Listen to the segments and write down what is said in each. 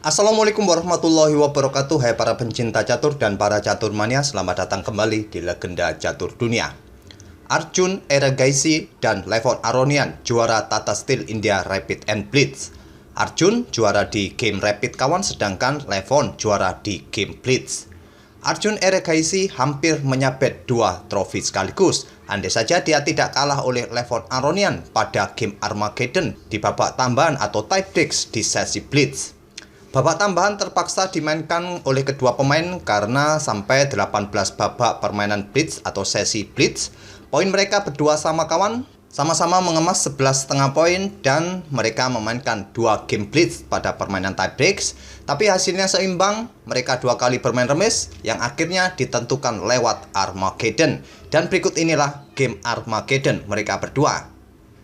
Assalamualaikum warahmatullahi wabarakatuh. Hai para pencinta catur dan para catur mania, selamat datang kembali di Legenda Catur Dunia. Arjun Erigaisi dan Levon Aronian juara Tata Steel India Rapid and Blitz. Arjun juara di game Rapid kawan, sedangkan Levon juara di game Blitz. Arjun Erigaisi hampir menyabet 2 trofi sekaligus. Andai saja dia tidak kalah oleh Levon Aronian pada game Armageddon di babak tambahan atau tiebreaks di sesi Blitz. Babak tambahan terpaksa dimainkan oleh kedua pemain karena sampai 18 babak permainan Blitz atau sesi Blitz, poin mereka berdua sama kawan, sama-sama mengemas 11,5 poin dan mereka memainkan 2 game Blitz pada permainan tiebreaks, tapi hasilnya seimbang. Mereka 2 kali bermain remis yang akhirnya ditentukan lewat Armageddon. Dan berikut inilah game Armageddon mereka berdua.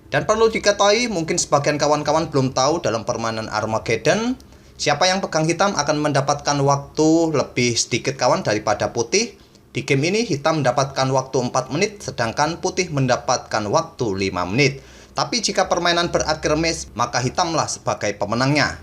Dan perlu diketahui, mungkin sebagian kawan-kawan belum tahu, dalam permainan Armageddon siapa yang pegang hitam akan mendapatkan waktu lebih sedikit kawan daripada putih. Di game ini hitam mendapatkan waktu 4 menit, sedangkan putih mendapatkan waktu 5 menit. Tapi jika permainan berakhir remis, maka hitamlah sebagai pemenangnya.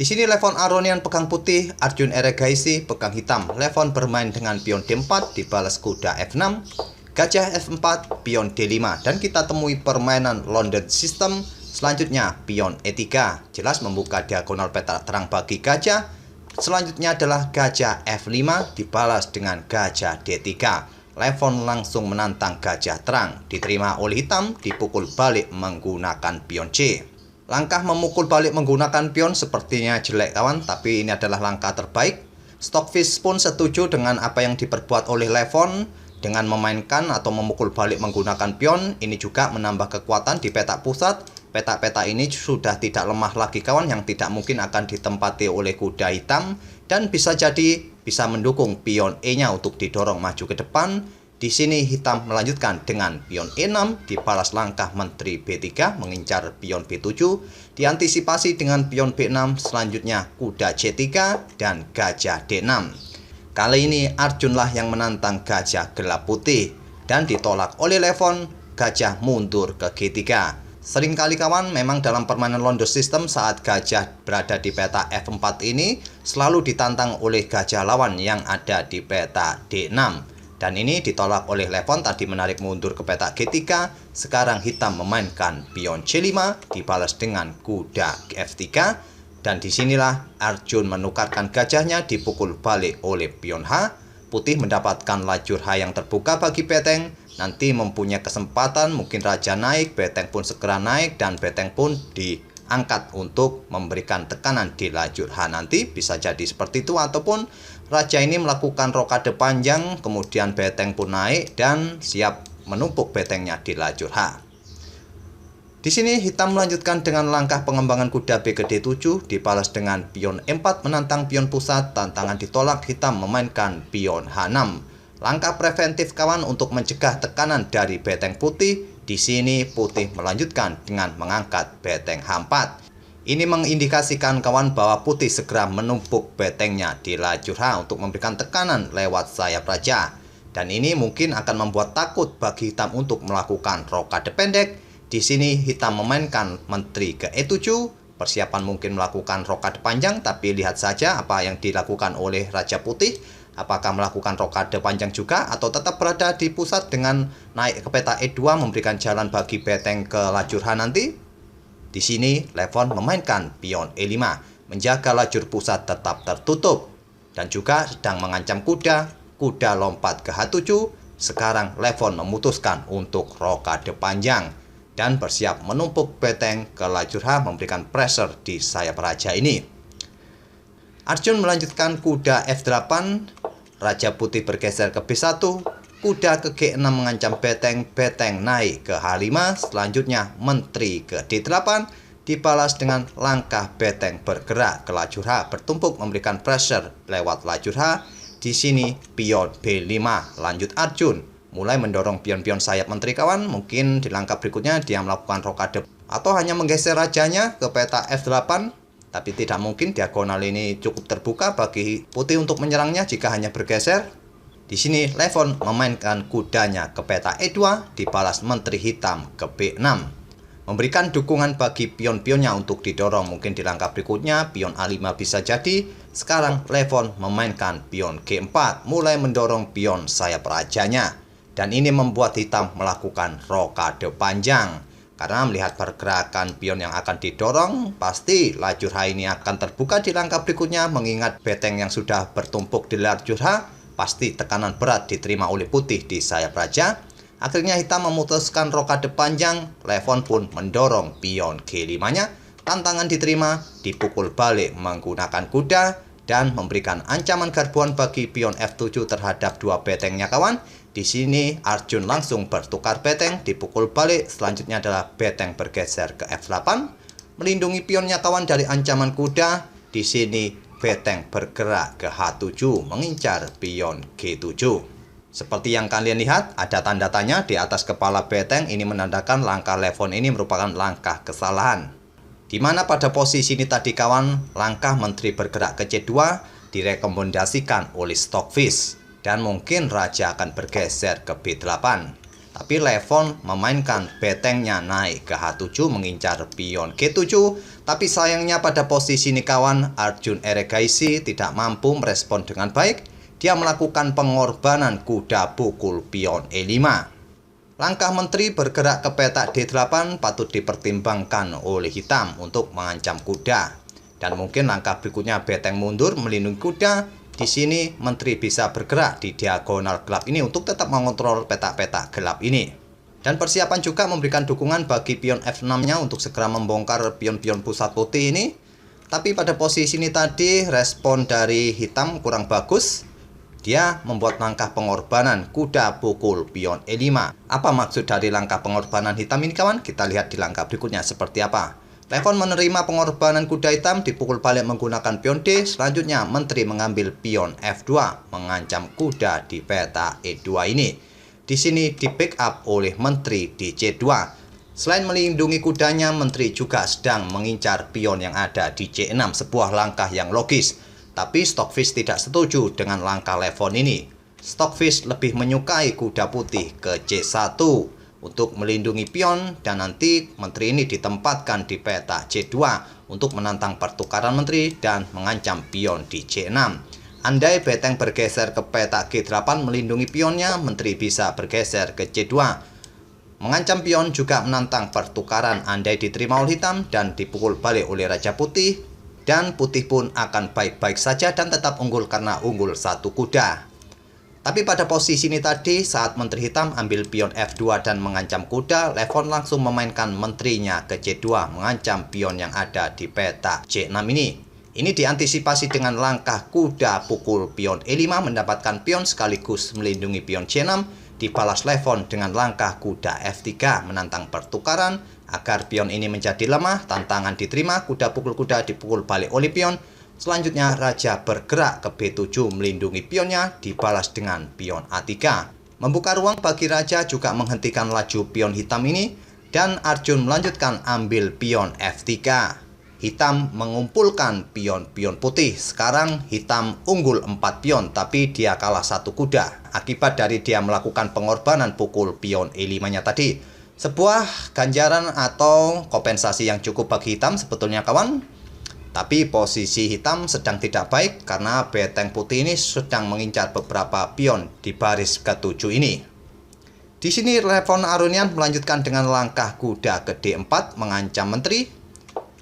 Di sini Levon Aronian pegang putih, Arjun Erigaisi pegang hitam. Levon bermain dengan pion D4, dibalas kuda F6, gajah F4, pion D5. Dan kita temui permainan London System. Selanjutnya pion E3, jelas membuka diagonal peta terang bagi gajah. Selanjutnya adalah gajah F5 dibalas dengan gajah D3. Levon langsung menantang gajah terang, diterima oleh hitam, dipukul balik menggunakan pion C. Langkah memukul balik menggunakan pion sepertinya jelek kawan, tapi ini adalah langkah terbaik. Stockfish pun setuju dengan apa yang diperbuat oleh Levon dengan memainkan atau memukul balik menggunakan pion. Ini juga menambah kekuatan di peta pusat. Peta-peta ini sudah tidak lemah lagi kawan, yang tidak mungkin akan ditempati oleh kuda hitam, dan bisa jadi bisa mendukung pion E-nya untuk didorong maju ke depan. Di sini hitam melanjutkan dengan pion E6, dibalas langkah menteri B3 mengincar pion B7, diantisipasi dengan pion B6, selanjutnya kuda C3 dan gajah D6. Kali ini Arjunlah yang menantang gajah gelap putih dan ditolak oleh Levon. Gajah mundur ke G3. Seringkali kawan, memang dalam permainan London System saat gajah berada di peta F4 ini selalu ditantang oleh gajah lawan yang ada di peta D6. Dan ini ditolak oleh Levon, tadi menarik mundur ke peta G3. Sekarang hitam memainkan pion C5 dibalas dengan kuda F3. Dan disinilah Arjun menukarkan gajahnya, dipukul balik oleh pion H. Putih mendapatkan lajur H yang terbuka bagi beteng. Nanti mempunyai kesempatan, mungkin raja naik, beteng pun segera naik, dan beteng pun diangkat untuk memberikan tekanan di lajur H. Nanti bisa jadi seperti itu, ataupun raja ini melakukan rokade panjang, kemudian beteng pun naik dan siap menumpuk betengnya di lajur H. Di sini hitam melanjutkan dengan langkah pengembangan kuda B ke D7, dibalas dengan pion E4 menantang pion pusat. Tantangan ditolak, hitam memainkan pion H6. Langkah preventif kawan untuk mencegah tekanan dari beteng putih. Di sini putih melanjutkan dengan mengangkat beteng H4. Ini mengindikasikan kawan bahwa putih segera menumpuk betengnya di lajur H untuk memberikan tekanan lewat sayap raja. Dan ini mungkin akan membuat takut bagi hitam untuk melakukan rokade pendek. Di sini hitam memainkan menteri ke E7, persiapan mungkin melakukan rokade panjang, tapi lihat saja apa yang dilakukan oleh raja putih. Apakah melakukan rokade panjang juga atau tetap berada di pusat dengan naik ke peta E2 memberikan jalan bagi beteng ke lajur H nanti? Di sini Levon memainkan pion E5, menjaga lajur pusat tetap tertutup dan juga sedang mengancam kuda. Kuda lompat ke H7. Sekarang Levon memutuskan untuk rokade panjang dan bersiap menumpuk beteng ke lajur H, memberikan pressure di sayap raja ini. Arjun melanjutkan kuda F8, raja putih bergeser ke B1, kuda ke G6 mengancam beteng, beteng naik ke H5, selanjutnya menteri ke D8, dibalas dengan langkah beteng bergerak ke lajur H, bertumpuk memberikan pressure lewat lajur H. Di sini pion B5, lanjut Arjun mulai mendorong pion-pion sayap menteri kawan. Mungkin di langkah berikutnya dia melakukan rokade atau hanya menggeser rajanya ke peta F8. Tapi tidak mungkin diagonal ini cukup terbuka bagi putih untuk menyerangnya jika hanya bergeser. Di sini Levon memainkan kudanya ke peta E2, dibalas menteri hitam ke B6. memberikan dukungan bagi pion-pionnya untuk didorong. Mungkin di langkah berikutnya pion A5 bisa jadi. Sekarang Levon memainkan pion G4, mulai mendorong pion sayap rajanya. Dan ini membuat hitam melakukan rokade panjang. Karena melihat pergerakan pion yang akan didorong, pasti lajur H ini akan terbuka di langkah berikutnya. Mengingat beteng yang sudah bertumpuk di lajur H, pasti tekanan berat diterima oleh putih di sayap raja. Akhirnya hitam memutuskan rokade panjang. Levon pun mendorong pion G5-nya. Tantangan diterima, dipukul balik menggunakan kuda dan memberikan ancaman garbuan bagi pion F7 terhadap dua betengnya kawan. Di sini Arjun langsung bertukar beteng, dipukul balik. Selanjutnya adalah beteng bergeser ke F8, melindungi pionnya kawan dari ancaman kuda. Di sini beteng bergerak ke H7, mengincar pion G7. Seperti yang kalian lihat, ada tanda tanya di atas kepala beteng. Ini menandakan langkah Levon ini merupakan langkah kesalahan. Di mana pada posisi ini tadi kawan, langkah menteri bergerak ke C2 direkomendasikan oleh Stockfish. Dan mungkin raja akan bergeser ke B8. Tapi Levon memainkan betengnya naik ke H7 mengincar pion G7. Tapi sayangnya pada posisi ini kawan, Arjun Eregaisi tidak mampu merespon dengan baik. Dia melakukan pengorbanan kuda pukul pion E5. Langkah menteri bergerak ke petak D8 patut dipertimbangkan oleh hitam untuk mengancam kuda. Dan mungkin langkah berikutnya beteng mundur melindungi kuda. Di sini menteri bisa bergerak di diagonal gelap ini untuk tetap mengontrol petak-petak gelap ini. Dan persiapan juga memberikan dukungan bagi pion F6-nya untuk segera membongkar pion-pion pusat putih ini. Tapi pada posisi ini tadi respon dari hitam kurang bagus. Dia membuat langkah pengorbanan kuda pukul pion E5. Apa maksud dari langkah pengorbanan hitam ini kawan? Kita lihat di langkah berikutnya seperti apa. Levon menerima pengorbanan kuda hitam, dipukul balik menggunakan pion D. Selanjutnya menteri mengambil pion F2, mengancam kuda di peta E2 ini. Di sini di pick up oleh menteri di C2. Selain melindungi kudanya, menteri juga sedang mengincar pion yang ada di C6, sebuah langkah yang logis. Tapi Stockfish tidak setuju dengan langkah Levon ini. Stockfish lebih menyukai kuda putih ke C1 untuk melindungi pion, dan nanti menteri ini ditempatkan di peta C2 untuk menantang pertukaran menteri dan mengancam pion di C6. Andai beteng bergeser ke peta G8 melindungi pionnya, menteri bisa bergeser ke C2. Mengancam pion juga menantang pertukaran andai diterima oleh hitam dan dipukul balik oleh raja putih, dan putih pun akan baik-baik saja dan tetap unggul karena unggul satu kuda. Tapi pada posisi ini tadi, saat menteri hitam ambil pion F2 dan mengancam kuda, Levon langsung memainkan menterinya ke C2, mengancam pion yang ada di peta C6 ini. Ini diantisipasi dengan langkah kuda pukul pion E5 mendapatkan pion sekaligus melindungi pion C6, dibalas Levon dengan langkah kuda F3 menantang pertukaran agar pion ini menjadi lemah. Tantangan diterima, kuda pukul kuda dipukul balik oleh pion. Selanjutnya raja bergerak ke B7 melindungi pionnya, dibalas dengan pion A3. Membuka ruang bagi raja juga menghentikan laju pion hitam ini, dan Arjun melanjutkan ambil pion F3. Hitam mengumpulkan pion-pion putih. Sekarang hitam unggul 4 pion, tapi dia kalah satu kuda. Akibat dari dia melakukan pengorbanan pukul pion E5-nya tadi. Sebuah ganjaran atau kompensasi yang cukup bagi hitam sebetulnya kawan. Tapi posisi hitam sedang tidak baik karena beteng putih ini sedang mengincar beberapa pion di baris ke-7 ini. Di sini Levon Aronian melanjutkan dengan langkah kuda ke D4 mengancam menteri.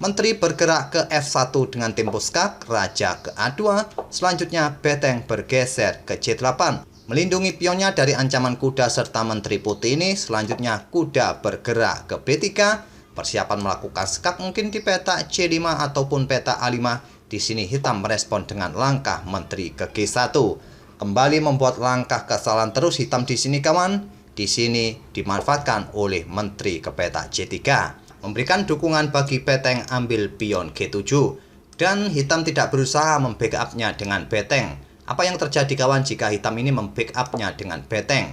Menteri bergerak ke F1 dengan tempo skak, raja ke A2. Selanjutnya beteng bergeser ke C8, melindungi pionnya dari ancaman kuda serta menteri putih ini. Selanjutnya kuda bergerak ke B3. Persiapan melakukan skak mungkin di peta C5 ataupun peta A5. Di sini hitam merespon dengan langkah menteri ke G1. Kembali membuat langkah kesalahan terus hitam di sini kawan. Di sini dimanfaatkan oleh menteri ke peta C3. Memberikan dukungan bagi beteng ambil pion G7. Dan hitam tidak berusaha membackupnya dengan beteng. Apa yang terjadi kawan jika hitam ini membackupnya dengan beteng?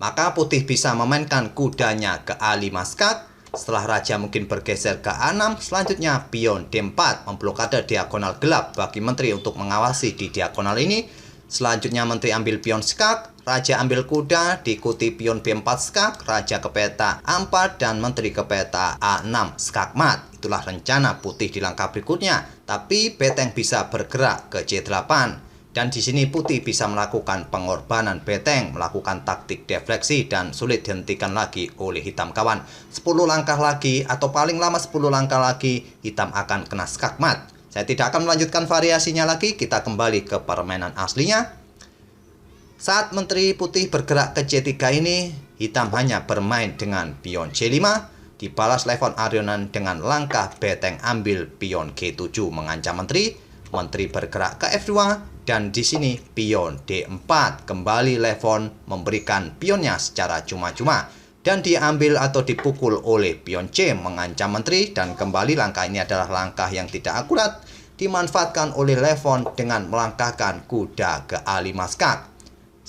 Maka putih bisa memainkan kudanya ke A5 skak. Setelah raja mungkin bergeser ke A6, selanjutnya pion D4 memblokade diagonal gelap bagi menteri untuk mengawasi di diagonal ini. Selanjutnya menteri ambil pion skak, raja ambil kuda, diikuti pion B4 skak, raja ke peta A4, dan menteri ke peta A6 skak mat. Itulah rencana putih di langkah berikutnya. Tapi beteng bisa bergerak ke C8. Dan di sini putih bisa melakukan pengorbanan beteng, melakukan taktik defleksi, dan sulit dihentikan lagi oleh hitam kawan. 10 langkah lagi atau paling lama 10 langkah lagi hitam akan kena skak mat. Saya tidak akan melanjutkan variasinya lagi, kita kembali ke permainan aslinya. Saat menteri putih bergerak ke C3 ini, hitam hanya bermain dengan pion C5, dibalas Levon Aronian dengan langkah beteng ambil pion G7 mengancam menteri. Menteri bergerak ke F2 dan di sini pion D4. Kembali Levon memberikan pionnya secara cuma-cuma dan diambil atau dipukul oleh pion C mengancam menteri, dan kembali langkah ini adalah langkah yang tidak akurat dimanfaatkan oleh Levon dengan melangkahkan kuda ke A5 skak.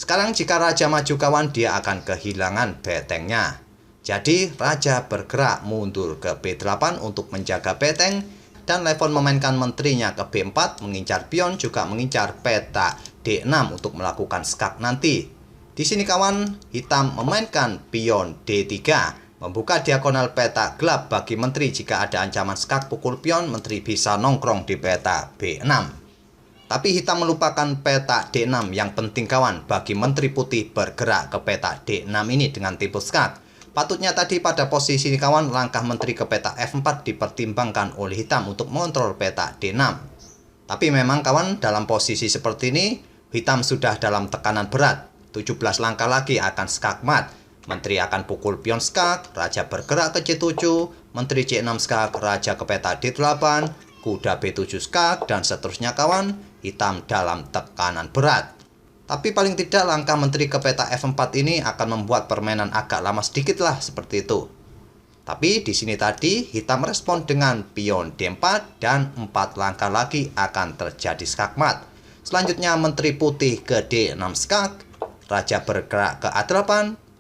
Sekarang jika raja maju kawan, dia akan kehilangan betengnya. Jadi raja bergerak mundur ke B8 untuk menjaga beteng, dan Levon memainkan menterinya ke B4 mengincar pion, juga mengincar peta D6 untuk melakukan skak nanti. Di sini kawan, hitam memainkan pion D3 membuka diagonal peta gelap bagi menteri. Jika ada ancaman skak pukul pion, menteri bisa nongkrong di peta B6. Tapi hitam melupakan peta D6 yang penting kawan bagi menteri putih bergerak ke peta D6 ini dengan tipe skak. Patutnya tadi pada posisi ini kawan, langkah menteri ke peta F4 dipertimbangkan oleh hitam untuk mengontrol peta D6. Tapi memang kawan, dalam posisi seperti ini hitam sudah dalam tekanan berat. 17 langkah lagi akan skak mat. Menteri akan pukul pion skak, raja bergerak ke C7, menteri C6 skak, raja ke peta D8, kuda B7 skak, dan seterusnya kawan. Hitam dalam tekanan berat. Tapi paling tidak langkah menteri ke peta F4 ini akan membuat permainan agak lama sedikit lah, seperti itu. Tapi di sini tadi hitam respon dengan pion D4 dan 4 langkah lagi akan terjadi skak mat. Selanjutnya menteri putih ke D6 skak, raja bergerak ke A8,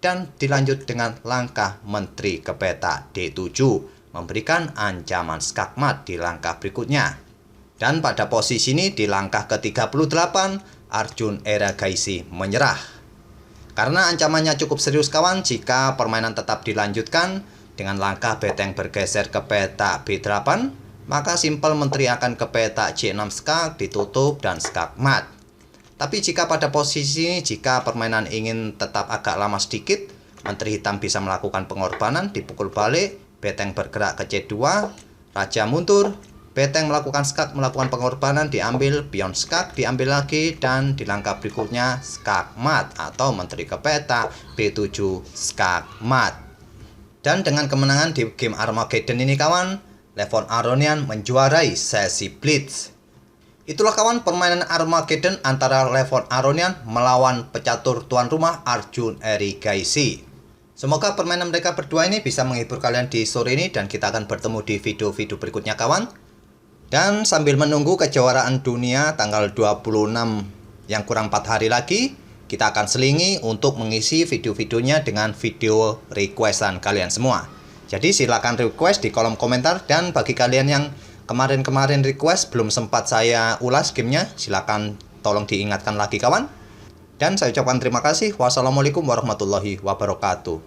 dan dilanjut dengan langkah menteri ke peta D7 memberikan ancaman skak mat di langkah berikutnya. Dan pada posisi ini di langkah ke-38 Arjun Erigaisi menyerah. Karena ancamannya cukup serius kawan, jika permainan tetap dilanjutkan dengan langkah beteng bergeser ke peta B8, maka simpel menteri akan ke peta C6 skak, ditutup dan skak mat. Tapi jika pada posisi ini, jika permainan ingin tetap agak lama sedikit, menteri hitam bisa melakukan pengorbanan, dipukul balik, beteng bergerak ke C2, raja mundur, beteng melakukan skak, melakukan pengorbanan, diambil pion skak, diambil lagi, dan di langkah berikutnya skak mat atau menteri ke peta B7 skak mat. Dan dengan kemenangan di game Armageddon ini kawan, Levon Aronian menjuarai sesi Blitz. Itulah kawan permainan Armageddon antara Levon Aronian melawan pecatur tuan rumah Arjun Erigaisi. Semoga permainan mereka berdua ini bisa menghibur kalian di sore ini, dan kita akan bertemu di video-video berikutnya kawan. Dan sambil menunggu kejuaraan dunia tanggal 26 yang kurang 4 hari lagi, kita akan selingi untuk mengisi video-videonya dengan video requestan kalian semua. Jadi silakan request di kolom komentar, dan bagi kalian yang kemarin-kemarin request belum sempat saya ulas gamenya, silakan tolong diingatkan lagi kawan. Dan saya ucapkan terima kasih. Wassalamualaikum warahmatullahi wabarakatuh.